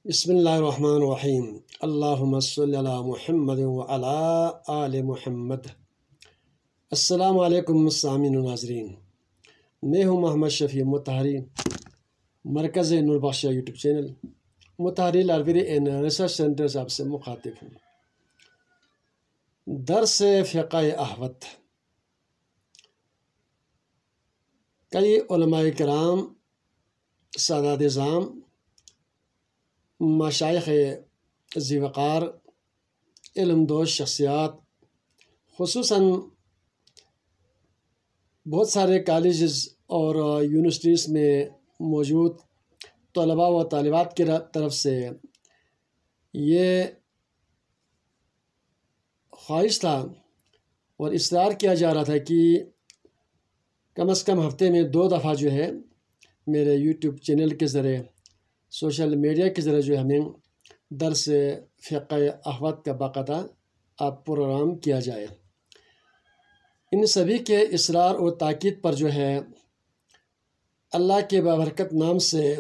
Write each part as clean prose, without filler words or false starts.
بسم اللہ الرحمن الرحیم۔ اللہم صلی علی محمد وعلی آل محمد۔ السلام علیکم سامعین و ناظرین، میں ہوں محمد Shafi Mutahhari, Markaz Noor Bakhshia YouTube channel Mutahhari library and research centre سے آپ سے مخاطب ہوں۔ درس فقہ احوط۔ کئی علماء کرام، سادات اعظام، مشائخ ذی وقار، علم دوش شخصیات، خصوصاً بہت سارے کالجز اور یونیورسٹیز میں موجود طلباء و طالبات کی طرف سے یہ خواہش تھا اور اصرار کیا جا رہا تھا کہ کم از کم ہفتے میں 2 دفعہ جو ہے میرے یوٹیوب چینل کے ذریعے، سوشل میڈیا کے ذریعے جو ہمیں درس فقہ احوط کا باقاعدہ پروگرام کیا جائے۔ ان سبھی کے اصرار اور تاکید پر جو ہے اللہ کے بابرکت نام سے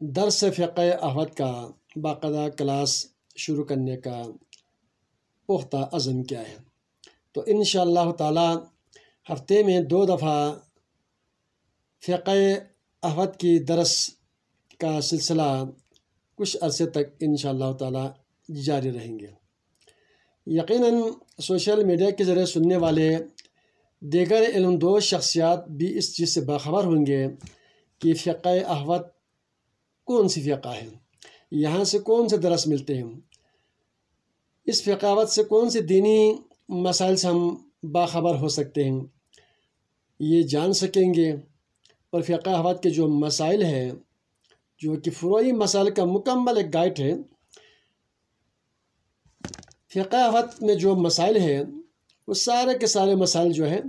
درس فقہ احوط کا باقاعدہ کلاس شروع کرنے کا پختہ عزم کیا ہے۔ تو انشاءاللہ تعالی ہفتے میں 2 دفعہ فقہ احوط کی درس کا سلسلہ کچھ عرصے تک انشاءاللہ تعالی جاری رہیں گے۔ یقیناً سوشل میڈیا کے ذریعے سننے والے دیگر علم دوش شخصیات بھی اس چیز سے باخبر ہوں گے کہ فقہ احوط کون سی فقہ ہے، یہاں سے کون سے درس ملتے ہیں، اس فقہ احوط سے کون سے دینی مسائل سے ہم باخبر ہو سکتے ہیں، یہ جان سکیں گے۔ اور فقہ احوط کے جو مسائل ہیں، جو کہ فروعی مسائل کا مکمل ایک گائیڈ ہے، فقہ احوط میں جو مسائل ہیں وہ سارے کے سارے مسائل جو ہیں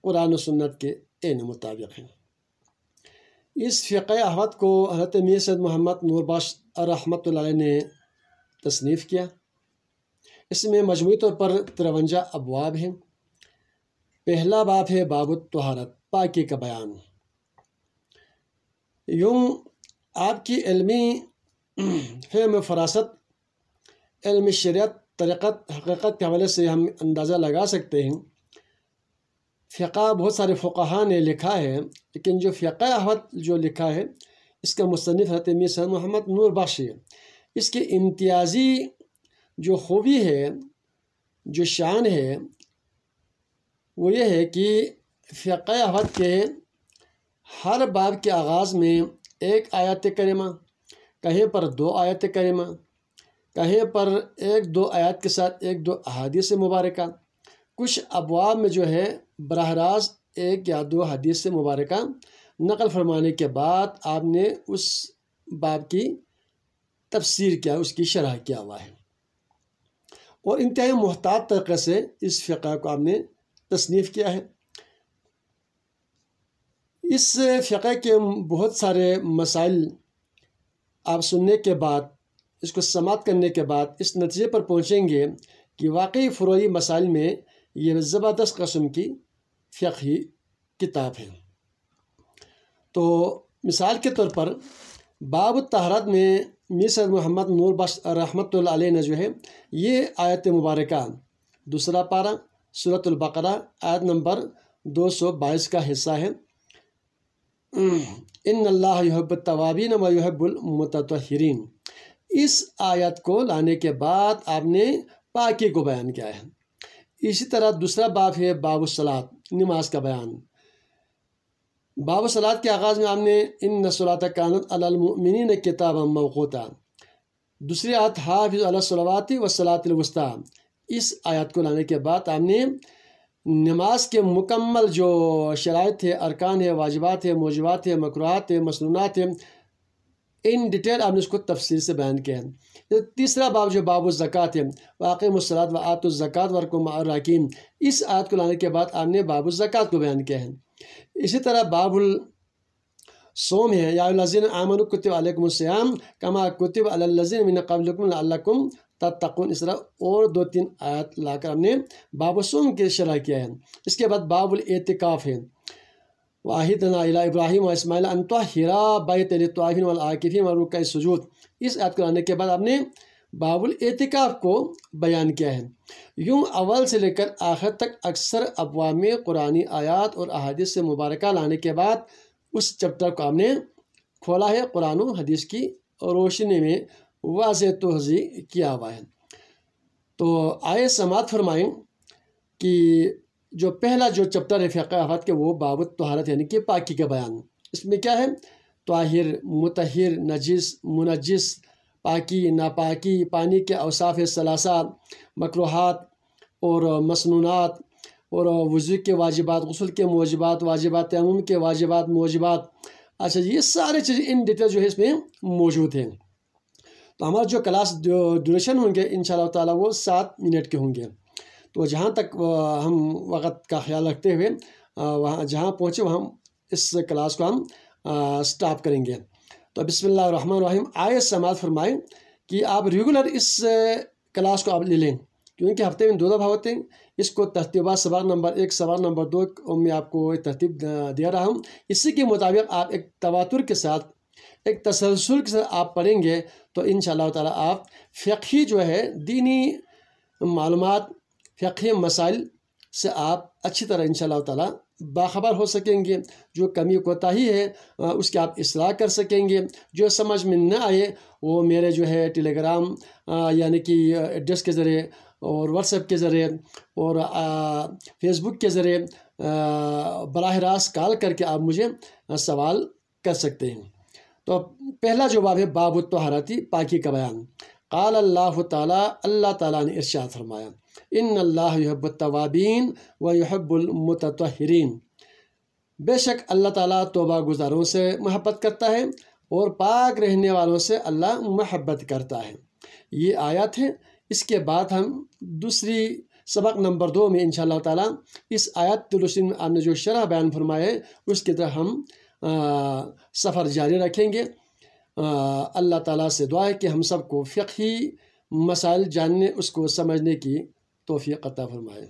قرآن و سنت کے عین مطابق ہیں۔ اس فقہ احوط کو حضرت میر سید محمد نور بخش رحمۃ اللہ علیہ نے تصنیف کیا۔ اس میں مجموعی طور پر 53 ابواب ہیں۔ پہلا باب ہے باب الطہارت، پاکی کا بیان۔ یوں آپ کی علمی فہم و فراست، علم شریعت، طریقت، حقیقت کے حوالے سے ہم اندازہ لگا سکتے ہیں۔ فقہ بہت سارے فقہاء نے لکھا ہے، لیکن جو فقہ احوط جو لکھا ہے اس کا مصنف حضرت میر سید محمد نور بخش ہے۔ اس کی امتیازی جو خوبی ہے، جو شان ہے، وہ یہ ہے کہ فقہ احوط کے ہر باب کے آغاز میں 1 آیت کریمہ، کہیں پر 2 آیت کریمہ، کہیں پر 1-2 آیات کے ساتھ 1-2 احادیث مبارکہ، کچھ ابواب میں جو ہے براہ راست 1 یا 2 حدیث مبارکہ نقل فرمانے کے بعد آپ نے اس باب کی تفسیر کیا، اس کی شرح کیا ہوا ہے، اور انتہائی محتاط طریقے سے اس فقہ کو آپ نے تصنیف کیا ہے۔ اس فقہ کے بہت سارے مسائل آپ سننے کے بعد، اس کو سماعت کرنے کے بعد اس نتیجے پر پہنچیں گے کہ واقعی فروعی مسائل میں یہ زبردست قسم کی فقہی کتاب ہے۔ تو مثال کے طور پر باب الطہارت میں میر سید محمد نور بخش رحمۃ اللہ علیہ نے جو ہے یہ آیت مبارکہ 2 پارہ سورۃ البقرہ آیت نمبر 222 کا حصہ ہے، ان اللہ یحب التوابین و یحب المتطہرین، اس آیت کو لانے کے بعد آپ نے پاکی کو بیان کیا ہے۔ اسی طرح دوسرا باب ہے باب الصلاۃ، نماز کا بیان۔ باب الصلاۃ کے آغاز میں آپ نے ان الصلاۃ کانت علی المؤمنین کتابا موقوتا، دوسری آیت حافظ علی الصلوات والصلاۃ الوسطیٰ، اس آیت کو لانے کے بعد آپ نے نماز کے مکمل جو شرائط ہے، ارکان ہے، واجبات ہے، موجبات ہے، مکروہات ہے، مسنونات ہے، ان ڈیٹیل آپ نے اس کو تفصیل سے بیان کیا ہے۔ تیسرا باب جو باب الزکوٰۃ ہے، واقیموا الصلاۃ وآتوا الزکوٰۃ وارکعوا مع الراکعین، اس آیت کو لانے کے بعد آپ نے باب الزکوٰۃ کو بیان کیا ہے۔ اسی طرح باب الصوم ہے، یا ایھا الذین آمنوا کتب علیکم الصیام کما کتب علی الذین من قبلکم لعلکم تتقون، اس طرح اور 2-3 آیات لا کر ہم نے باب الصوم کی شرح کیا ہے۔ اس کے بعد باب الاعتکاف ہے، واحدنا الی ابراہیم و اسماعیل ان طہرا بیتی للطوافین والعاکفین والرکع السجود۔ اس آیت کو لانے کے بعد آپ نے باب الاعتکاف کو بیان کیا ہے۔ یوں اول سے لے کر آخر تک اکثر ابواب میں قرآنی آیات اور احادیث سے مبارکہ لانے کے بعد اس چیپٹر کو آپ نے کھولا ہے، قرآن و حدیث کی روشنی میں واضح توضیح کیا ہوا ہے۔ تو آئے سماعت فرمائیں کہ جو پہلا جو چیپٹر ہے فقہ افات کے وہ باب الطہارت یعنی کہ پاکی کا بیان۔ اس میں کیا ہے؟ طاہر، مطہر، نجس، منجس، پاکی، ناپاکی، پانی کے اوصاف ثلاثہ، مکروہات اور مسنونات، اور وضو کے واجبات، غسل کے موجبات، واجبات تیمم کے واجبات موجبات۔ اچھا یہ سارے چیزیں ان ڈیٹیل جو ہے اس میں موجود ہیں۔ تو ہمارا جو کلاس ڈیوریشن ہوں گے انشاءاللہ تعالیٰ وہ 7 منٹ کے ہوں گے۔ تو جہاں تک ہم وقت کا خیال رکھتے ہوئے وہاں جہاں پہنچے وہاں اس کلاس کو ہم سٹاپ کریں گے۔ تو بسم اللہ الرحمن الرحیم، آئے سماعت فرمائیں کہ آپ ریگولر اس کلاس کو آپ لے لیں، کیونکہ ہفتے میں 2 دفعہ ہوتے ہیں۔ اس کو ترتیبات سبق نمبر 1 سبق نمبر 2 میں آپ کو ترتیب دے رہا ہوں۔ اسی کے مطابق آپ ایک تواتر کے ساتھ، ایک تسلسل کے ساتھ آپ پڑھیں گے تو انشاءاللہ تعالیٰ آپ فقہی جو ہے دینی معلومات، فقہی مسائل سے آپ اچھی طرح انشاءاللہ تعالیٰ باخبر ہو سکیں گے۔ جو کمی کوتاہی ہے اس کی آپ اصلاح کر سکیں گے۔ جو سمجھ میں نہ آئے وہ میرے جو ہے ٹیلی گرام یعنی کہ ایڈریس کے ذریعے اور واٹس ایپ کے ذریعے اور فیس بک کے ذریعے براہ راست کال کر کے آپ مجھے سوال کر سکتے ہیں۔ تو پہلا جو باب ہے باب الطہارتی، پاکی کا بیان۔ قال اللہ تعالیٰ، اللہ تعالیٰ نے ارشاد فرمایا، ان اللہ یحب التوابین و یحب المتطہرین، بے شک اللہ تعالیٰ توبہ گزاروں سے محبت کرتا ہے اور پاک رہنے والوں سے اللہ محبت کرتا ہے۔ یہ آیت ہے۔ اس کے بعد ہم دوسری سبق نمبر 2 میں انشاءاللہ تعالیٰ اس آیت میں آپ نے جو شرح بیان فرمائے اس کی طرح ہم سفر جاری رکھیں گے۔ اللہ تعالیٰ سے دعا ہے کہ ہم سب کو فقہی مسائل جاننے، اس کو سمجھنے کی توفیق عطا فرمائے۔